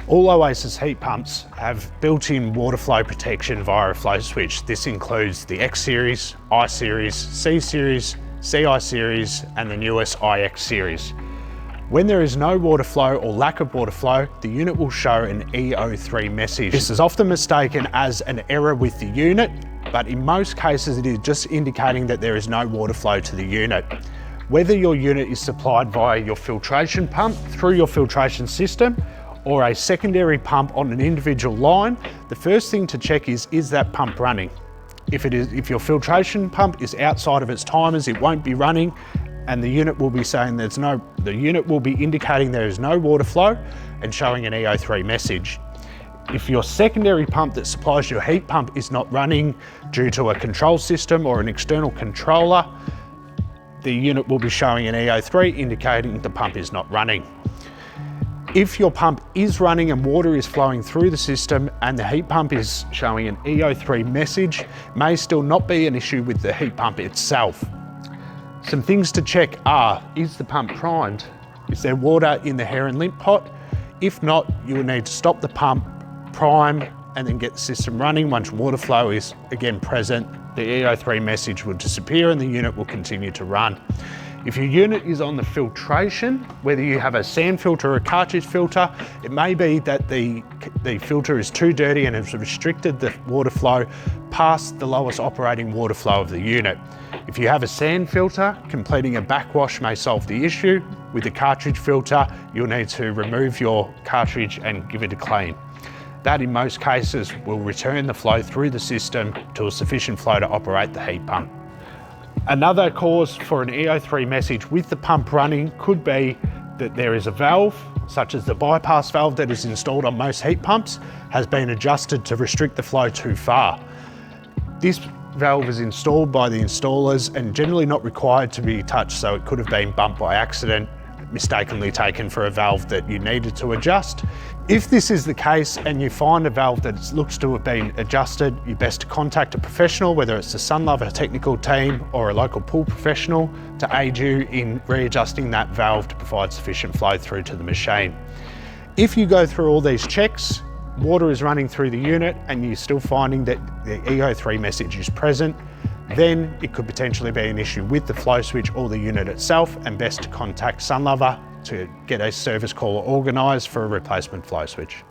All Oasis heat pumps have built-in water flow protection via a flow switch. This includes the X series, I series, C series, CI series, and the newest IX series. When there is no water flow or lack of water flow, the unit will show an E03 message. This is often mistaken as an error with the unit, but in most cases it is just indicating that there is no water flow to the unit. Whether your unit is supplied via your filtration pump through your filtration system or a secondary pump on an individual line, the first thing to check is that pump running? If your filtration pump is outside of its timers, it won't be running, and the unit will be saying the unit will be indicating there is no water flow and showing an E03 message. If your secondary pump that supplies your heat pump is not running due to a control system or an external controller, the unit will be showing an E03 indicating the pump is not running. If your pump is running and water is flowing through the system and the heat pump is showing an E03 message, may still not be an issue with the heat pump itself. Some things to check are, is the pump primed? Is there water in the hair and lint pot? If not, you will need to stop the pump, prime, and then get the system running. Once water flow is again present, the E03 message will disappear and the unit will continue to run. If your unit is on the filtration, whether you have a sand filter or a cartridge filter, it may be that the filter is too dirty and has restricted the water flow past the lowest operating water flow of the unit. If you have a sand filter, completing a backwash may solve the issue. With the cartridge filter, you'll need to remove your cartridge and give it a clean. That in most cases will return the flow through the system to a sufficient flow to operate the heat pump. Another cause for an E03 message with the pump running could be that there is a valve, such as the bypass valve that is installed on most heat pumps, has been adjusted to restrict the flow too far. This valve is installed by the installers and generally not required to be touched, so it could have been bumped by accident, mistakenly taken for a valve that you needed to adjust. If this is the case and you find a valve that looks to have been adjusted, you're best to contact a professional, whether it's the Sunlover technical team or a local pool professional, to aid you in readjusting that valve to provide sufficient flow through to the machine. If you go through all these checks, water is running through the unit and you're still finding that the E03 message is present, then it could potentially be an issue with the flow switch or the unit itself, and best to contact Sunlover to get a service call organised for a replacement flow switch.